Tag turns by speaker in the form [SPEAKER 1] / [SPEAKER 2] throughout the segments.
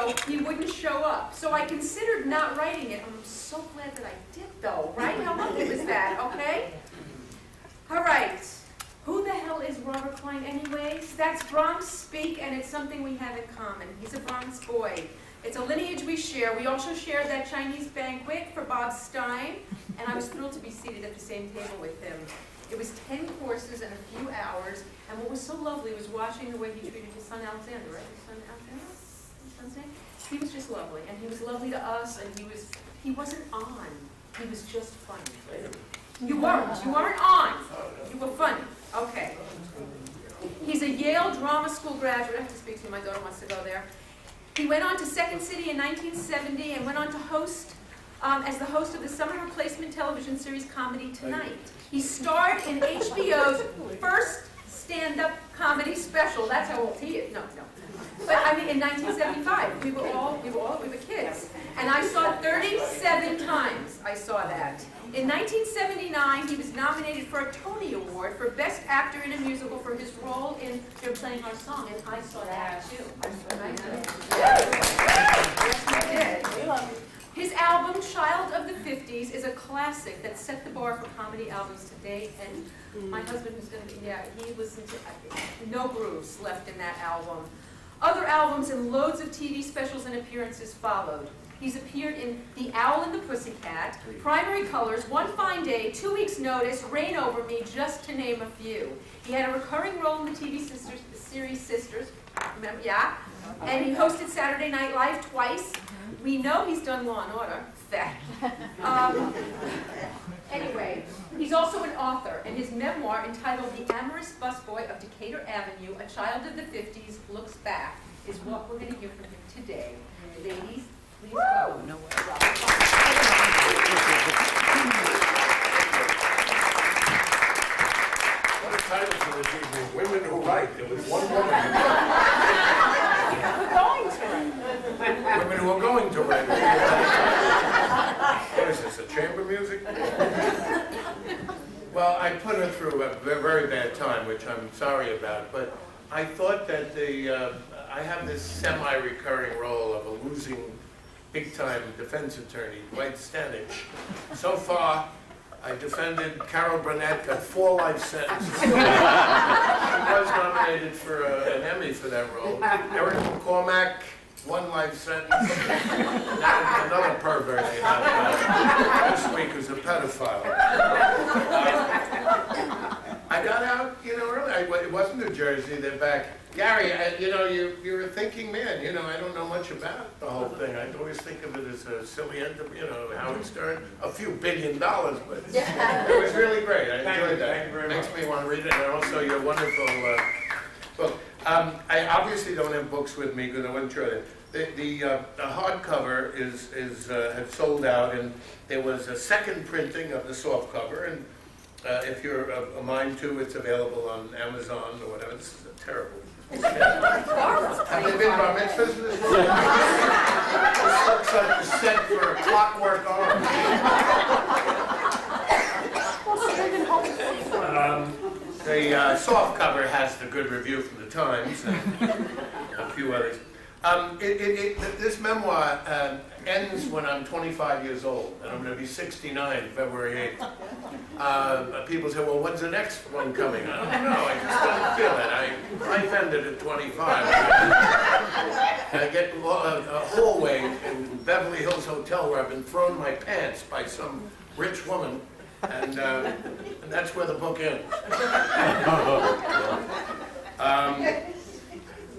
[SPEAKER 1] know, he wouldn't show up. So I considered not writing it. I'm so glad that I did, though, right? How lucky was that, okay? All right. Who the hell is Robert Klein anyways? That's Bronx speak, and it's something we have in common. He's a Bronx boy. It's a lineage we share. We also shared that Chinese banquet for Bob Stein, and I was thrilled to be seated at the same table with him. It was 10 courses and a few hours, and what was so lovely was watching the way he treated his son Alexander, right? His son Alexander? His son's name? He was just lovely, and he was lovely to us, and he wasn't on. He was just funny. You weren't on. You were funny. Okay. He's a Yale Drama School graduate. I have to speak to you. My daughter wants to go there. He went on to Second City in 1970 and went on to host as the host of the summer replacement television series Comedy Tonight. He starred in HBO's first stand-up comedy special. That's how old he is. No. But I mean, in 1975, we were kids. And I saw it 37 times. I saw that. In 1979, he was nominated for a Tony Award for Best Actor in a Musical for his role in They're Playing Our Song, and I saw that too. Yes, I did. His album, Child of the 50s, is a classic that set the bar for comedy albums to date, and my husband who's going to be, he listened to no grooves left in that album. Other albums and loads of TV specials and appearances followed. He's appeared in The Owl and the Pussycat, Primary Colors, One Fine Day, 2 Weeks' Notice, Reign Over Me, just to name a few. He had a recurring role in the TV series Sisters, remember? Yeah? And he hosted Saturday Night Live twice. We know he's done Law and Order. Anyway, he's also an author, and his memoir entitled The Amorous Busboy of Decatur Avenue, A Child of the 50s Looks Back, is what we're going to hear from him today. Ladies, please go. No way.
[SPEAKER 2] What a title for this evening, Women Who Write. There was one woman
[SPEAKER 1] We're going to write.
[SPEAKER 2] Women who are going to write. What is this, a chamber music? Well, I put her through a very bad time, which I'm sorry about, but I thought that I have this semi-recurring role of a losing big-time defense attorney, Dwight Stanich. So far, I defended Carol Burnett, got 4 life sentences. She was nominated for an Emmy for that role. Eric McCormack, 1 life sentence. Now another pervert this week who's a pedophile. I got out, early. It wasn't New Jersey. They're back. Gary, you're a thinking man. I don't know much about the whole thing. I always think of it as a silly Howard Stern, a few $1 billion, but it was really great. I enjoyed that. Thank you very much. Makes me want to read it, and also your wonderful book. I obviously don't have books with me because I wasn't sure. The hardcover had sold out, and there was a second printing of the soft cover, and if you're a mind to, it's available on Amazon or whatever. This is a terrible. Have they been bar mitzvahs in this room? This looks like the set for a Clockwork Orange. The soft cover has the good review from the Times and a few others. This memoir ends when I'm 25 years old, and I'm going to be 69 February 8th. People say, well, when's the next one coming? I don't know. I just don't feel it. Life ended at 25. I get a hallway in Beverly Hills Hotel where I've been thrown my pants by some rich woman, and that's where the book ends.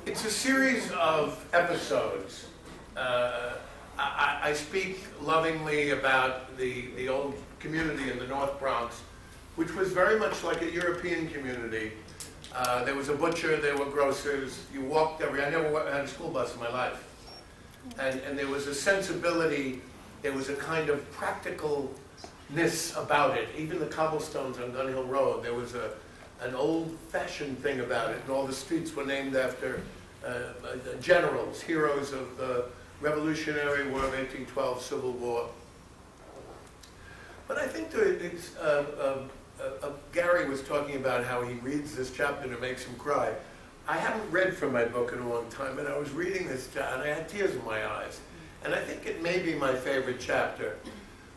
[SPEAKER 2] It's a series of episodes. I speak lovingly about the old community in the North Bronx, which was very much like a European community. There was a butcher, there were grocers, you walked I never had a school bus in my life. And there was a sensibility, there was a kind of practicalness about it. Even the cobblestones on Gun Hill Road, there was an old-fashioned thing about it, and all the streets were named after generals, heroes of the Revolutionary War of 1812, Civil War. But I think Gary was talking about how he reads this chapter and it makes him cry. I haven't read from my book in a long time, and I was reading this, and I had tears in my eyes. And I think it may be my favorite chapter.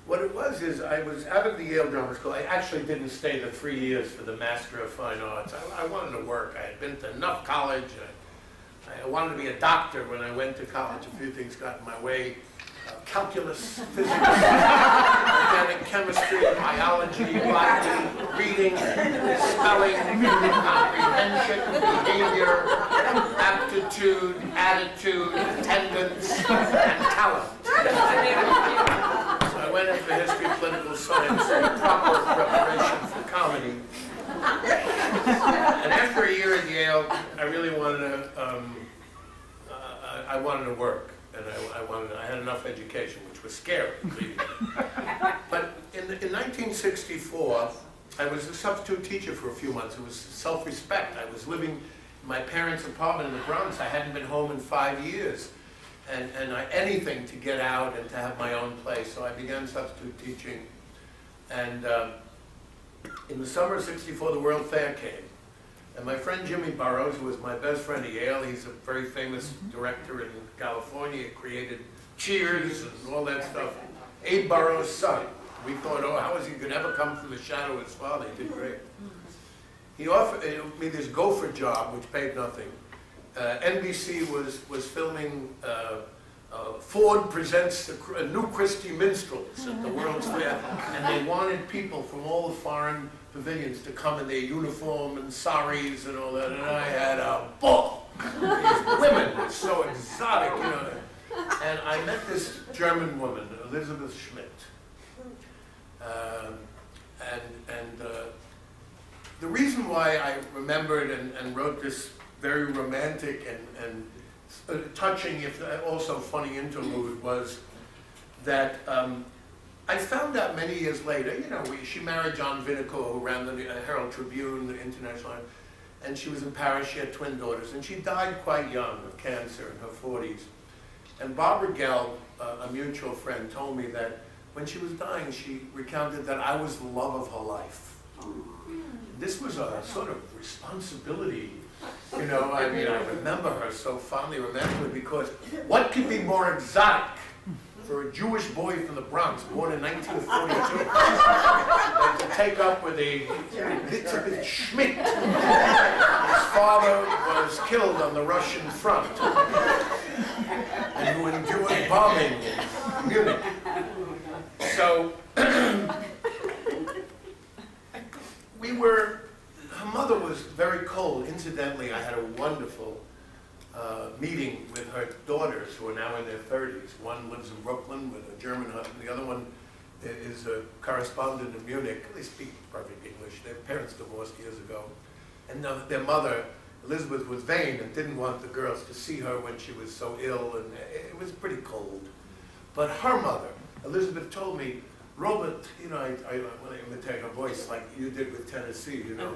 [SPEAKER 2] What it was is, I was out of the Yale Drama School. I actually didn't stay the 3 years for the Master of Fine Arts. I wanted to work. I had been to enough college. I wanted to be a doctor when I went to college. A few things got in my way. Calculus, physics, organic chemistry, biology, botany, reading, spelling, comprehension, behavior, aptitude, attitude, attendance, and talent. So I went in for history, political science, and proper preparation for comedy. And after a year at Yale, I really wanted to, I wanted to work. And I had enough education, which was scary. But in 1964, I was a substitute teacher for a few months. It was self-respect. I was living in my parents' apartment in the Bronx. I hadn't been home in 5 years. And anything to get out and to have my own place. So I began substitute teaching. And in the summer of '64, the World Fair came. And my friend Jimmy Burroughs, who was my best friend at Yale, he's a very famous director in California, he created Cheers and all that stuff. Abe Burroughs' son. We thought, oh, how is he going to ever come from the shadow of his father? He did great. He offered me this gopher job, which paid nothing. NBC was filming Ford Presents a New Christie Minstrels at the World's Fair, and they wanted people from all the foreign pavilions to come in their uniform and saris and all that, and I had a ball. These women were so exotic, you know. And I met this German woman, Elizabeth Schmidt. The reason why I remembered and wrote this very romantic and touching, if also funny interlude, was that I found out many years later, you know, she married John Vinico, who ran the Herald Tribune, the International, and she was in Paris. She had twin daughters, and she died quite young of cancer in her 40s. And Barbara Gell, a mutual friend, told me that when she was dying, she recounted that I was the love of her life. This was a sort of responsibility, you know. I mean, I remember her so fondly, romantically, because what could be more exotic for a Jewish boy from the Bronx, born in 1942, than to take up with a Elizabeth Schmidt? His father was killed on the Russian front, and who endured bombing in Munich. So, her mother was very cold. Incidentally, I had a wonderful meeting with her daughters, who are now in their 30s. One lives in Brooklyn with a German husband. The other one is a correspondent in Munich. They speak perfect English. Their parents divorced years ago. And their mother, Elizabeth, was vain and didn't want the girls to see her when she was so ill, and it was pretty cold. But her mother, Elizabeth, told me, Robert, you know, I want to imitate her voice like you did with Tennessee, you know.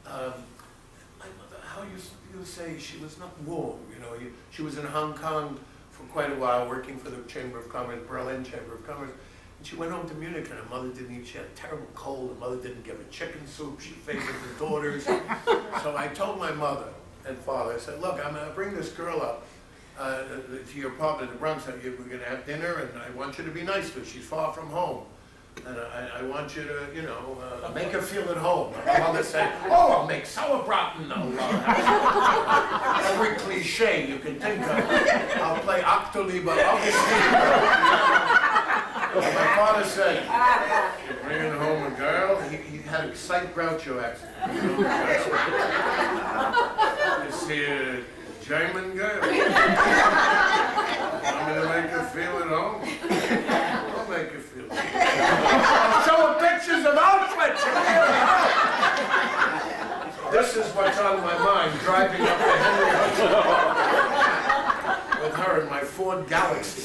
[SPEAKER 2] My mother, how you say she was not warm, you know. She was in Hong Kong for quite a while, working for the Chamber of Commerce, Berlin Chamber of Commerce. And she went home to Munich, and her mother didn't eat. She had a terrible cold. Her mother didn't give her chicken soup. She favored the daughters. So I told my mother and father, I said, look, I'm going to bring this girl up to your apartment in the Bronx. We're going to have dinner, and I want you to be nice to her. She's far from home. And I want you to, you know, make her feel at home. My mother said, oh, I'll make sauerbraten. Every cliche you can think of. I'll play Octoliebe Augustine. And my father said, you're bringing home a girl? He had a slight Groucho accent. You see a German girl? I'm going to make her feel at home. I'll make her feel at home. I'll show her pictures of Auschwitz. This is what's on my mind, driving up the Henry Hudson with her in my Ford Galaxy.